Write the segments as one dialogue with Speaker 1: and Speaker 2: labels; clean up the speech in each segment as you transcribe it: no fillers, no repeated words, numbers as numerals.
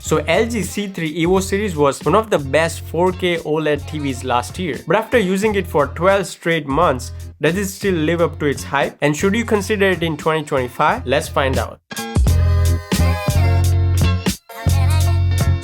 Speaker 1: So LG C3 EVO series was one of the best 4K OLED TVs last year. But after using it for 12 straight months, does it still live up to its hype? And should you consider it in 2025? Let's find out.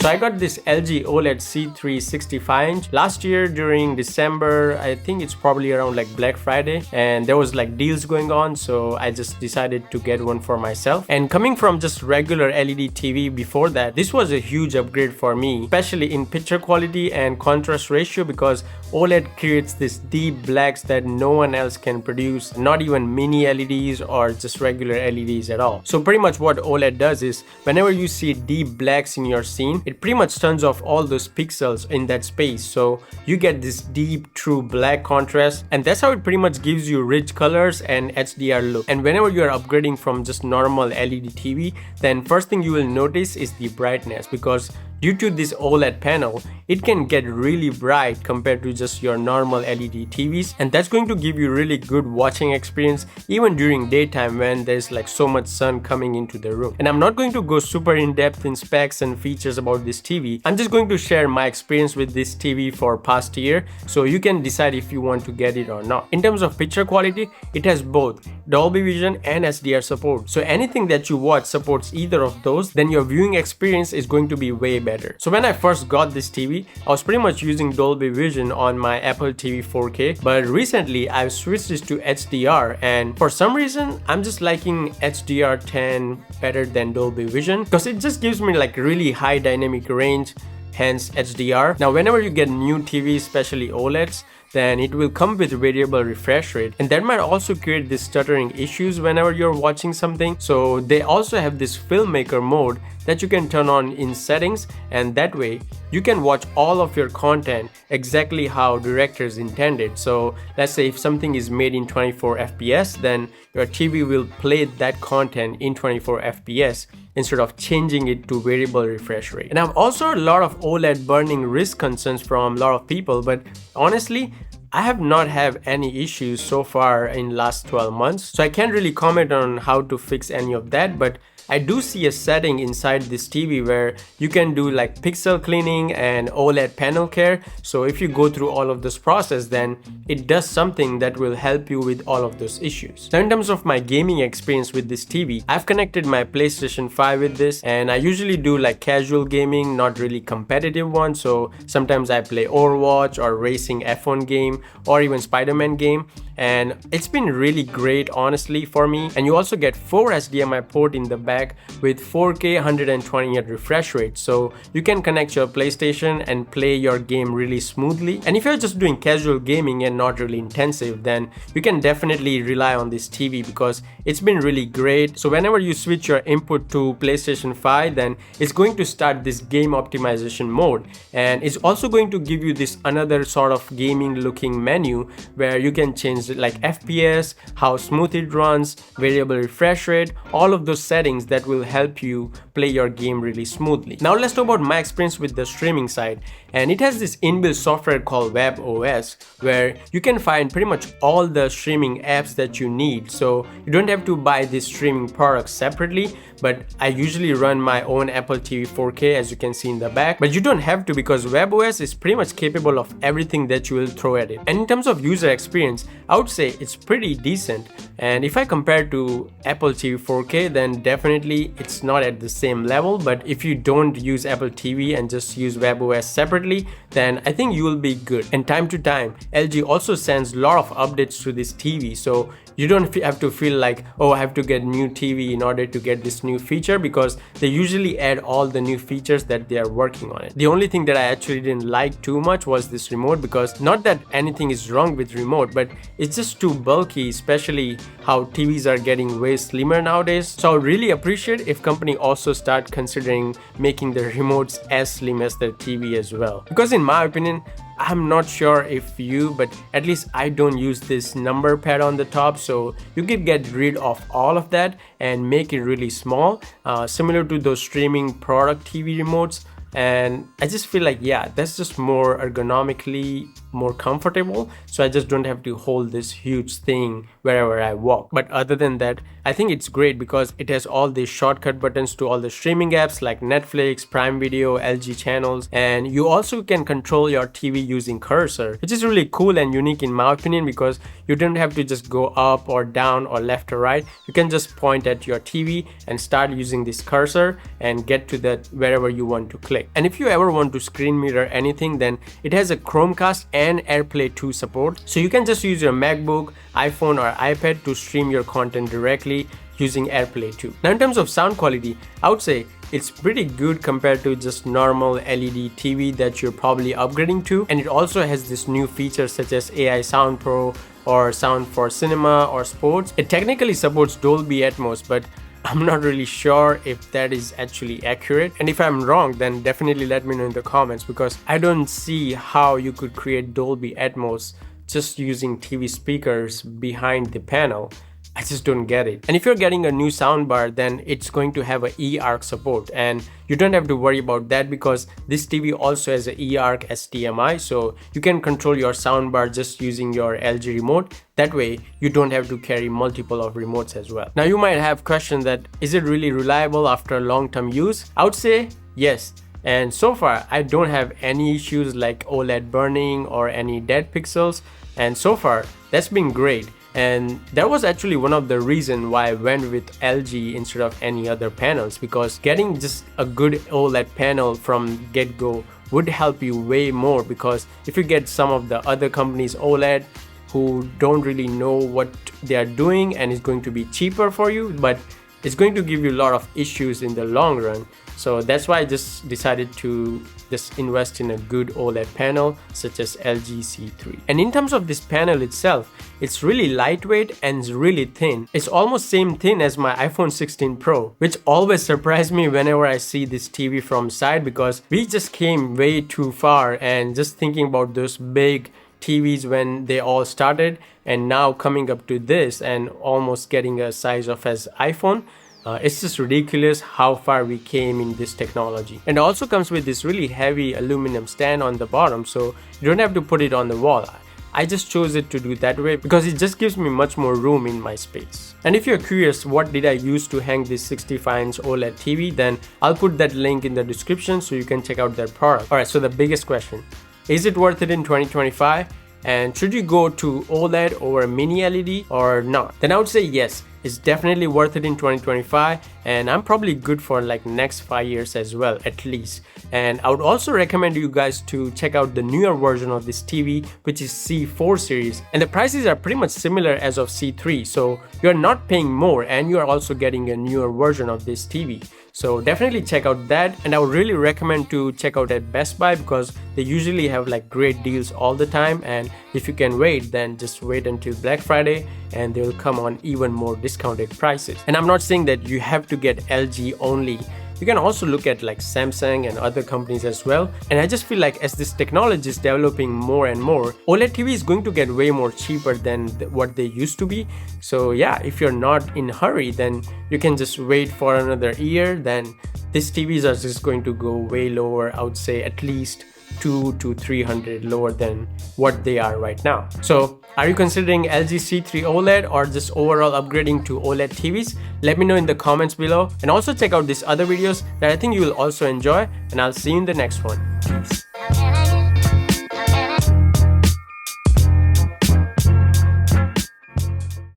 Speaker 1: So I got this LG OLED C3 65-inch last year during December. I think it's probably around like Black Friday, and there was like deals going on, so I just decided to get one for myself. And coming from just regular LED TV before that, this was a huge upgrade for me, especially in picture quality and contrast ratio, because OLED creates this deep blacks that no one else can produce, not even mini LEDs or just regular LEDs at all. So pretty much what OLED does is whenever you see deep blacks in your scene, it pretty much turns off all those pixels in that space, so you get this deep true black contrast, and that's how it pretty much gives you rich colors and HDR look. And whenever you are upgrading from just normal LED TV, then first thing you will notice is the brightness, because due to this OLED panel, it can get really bright compared to just your normal LED TVs, and that's going to give you really good watching experience even during daytime when there's like so much sun coming into the room. And I'm not going to go super in depth in specs and features about this TV. I'm just going to share my experience with this TV for past year, so you can decide if you want to get it or not. In terms of picture quality, it has both Dolby Vision and HDR support. So anything that you watch supports either of those, then your viewing experience is going to be way better. So when I first got this TV, I was pretty much using Dolby Vision on my Apple TV 4K, but recently I've switched this to HDR, and for some reason I'm just liking HDR10 better than Dolby Vision, because it just gives me like really high dynamic range, hence HDR. Now whenever you get new TVs, especially OLEDs, then it will come with variable refresh rate, and that might also create these stuttering issues whenever you're watching something. So they also have this filmmaker mode that you can turn on in settings, and that way you can watch all of your content exactly how directors intended. So let's say if something is made in 24 FPS, then your TV will play that content in 24 FPS instead of changing it to variable refresh rate. And I've also heard a lot of OLED burning risk concerns from a lot of people, but honestly, I have not had any issues so far in last 12 months, so I can't really comment on how to fix any of that. But I do see a setting inside this TV where you can do like pixel cleaning and OLED panel care. So if you go through all of this process, then it does something that will help you with all of those issues. Now in terms of my gaming experience with this TV, I've connected my PlayStation 5 with this, and I usually do like casual gaming, not really competitive one. So sometimes I play Overwatch or racing F1 game or even Spider-Man game, and it's been really great honestly for me. And you also get 4 HDMI port in the back with 4K 120Hz refresh rate, so you can connect your PlayStation and play your game really smoothly. And if you're just doing casual gaming and not really intensive, then you can definitely rely on this TV because it's been really great. So whenever you switch your input to PlayStation 5, then it's going to start this game optimization mode, and it's also going to give you this another sort of gaming looking menu where you can change like FPS, how smooth it runs, variable refresh rate, all of those settings that will help you play your game really smoothly. Now let's talk about my experience with the streaming side, and it has this inbuilt software called WebOS where you can find pretty much all the streaming apps that you need. So you don't have to buy these streaming products separately, but I usually run my own Apple TV 4K as you can see in the back, but you don't have to because WebOS is pretty much capable of everything that you will throw at it. And in terms of user experience, I would say it's pretty decent, and if I compare to Apple TV 4K, then definitely it's not at the same level. But if you don't use Apple TV and just use WebOS separately, then I think you will be good. And time to time, LG also sends a lot of updates to this TV, so you don't have to feel like, oh, I have to get new TV in order to get this new feature, because they usually add all the new features that they are working on it. The only thing that I actually didn't like too much was this remote, because not that anything is wrong with remote, but it's just too bulky, especially how TVs are getting way slimmer nowadays. So I would really appreciate if company also start considering making the remotes as slim as their TV as well. Because in my opinion, I'm not sure if you, but at least I don't use this number pad on the top, so you could get rid of all of that and make it really small, similar to those streaming product TV remotes. And I just feel like, yeah, that's just more ergonomically more comfortable, so I just don't have to hold this huge thing wherever I walk. But other than that, I think it's great because it has all these shortcut buttons to all the streaming apps like Netflix, Prime Video, LG channels, and you also can control your TV using cursor, which is really cool and unique in my opinion, because you don't have to just go up or down or left or right. You can just point at your TV and start using this cursor and get to that wherever you want to click. And if you ever want to screen mirror anything, then it has a Chromecast and AirPlay 2 support, so you can just use your MacBook, iPhone or iPad to stream your content directly using AirPlay 2. Now in terms of sound quality, I would say it's pretty good compared to just normal LED TV that you're probably upgrading to, and it also has this new features such as AI Sound Pro or Sound for Cinema or Sports. It technically supports Dolby Atmos, but I'm not really sure if that is actually accurate, and if I'm wrong then definitely let me know in the comments, because I don't see how you could create Dolby Atmos just using TV speakers behind the panel. I just don't get it. And if you're getting a new soundbar, then it's going to have a eARC support, and you don't have to worry about that because this TV also has a eARC SDMI, so you can control your soundbar just using your LG remote. That way you don't have to carry multiple of remotes as well. Now you might have questioned that is it really reliable after long-term use? I would say yes. And so far I don't have any issues like OLED burning or any dead pixels, and so far that's been great. And that was actually one of the reasons why I went with LG instead of any other panels, because getting just a good OLED panel from get-go would help you way more, because if you get some of the other companies OLED who don't really know what they are doing and it's going to be cheaper for you, but it's going to give you a lot of issues in the long run. So that's why I just decided to just invest in a good OLED panel such as LG C3. And in terms of this panel itself, it's really lightweight and it's really thin. It's almost same thin as my iPhone 16 Pro, which always surprised me whenever I see this TV from side, because we just came way too far, and just thinking about those big TVs when they all started and now coming up to this and almost getting a size of as iPhone. It's just ridiculous how far we came in this technology. And it also comes with this really heavy aluminum stand on the bottom, so you don't have to put it on the wall. I just chose it to do that way because it just gives me much more room in my space. And if you're curious what did I use to hang this 65-inch OLED TV, then I'll put that link in the description so you can check out that product. Alright, so the biggest question, is it worth it in 2025? And should you go to OLED over mini LED or not? Then I would say yes, it's definitely worth it in 2025, and I'm probably good for like next 5 years as well at least. And I would also recommend you guys to check out the newer version of this TV, which is C4 series, and the prices are pretty much similar as of C3, so you're not paying more and you are also getting a newer version of this TV. So definitely check out that, and I would really recommend to check out at Best Buy because they usually have like great deals all the time, and if you can wait, then just wait until Black Friday and they will come on even more discounted prices. And I'm not saying that you have to get LG only. You can also look at like Samsung and other companies as well. And I just feel like as this technology is developing more and more, OLED TV is going to get way more cheaper than what they used to be. So yeah, if you're not in a hurry, then you can just wait for another year. Then these TVs are just going to go way lower. I would say at least 200 to 300 lower than what they are right now. So are you considering LG C3 OLED or just overall upgrading to OLED TVs? Let me know in the comments below, and also check out these other videos that I think you will also enjoy, and I'll see you in the next one. Peace.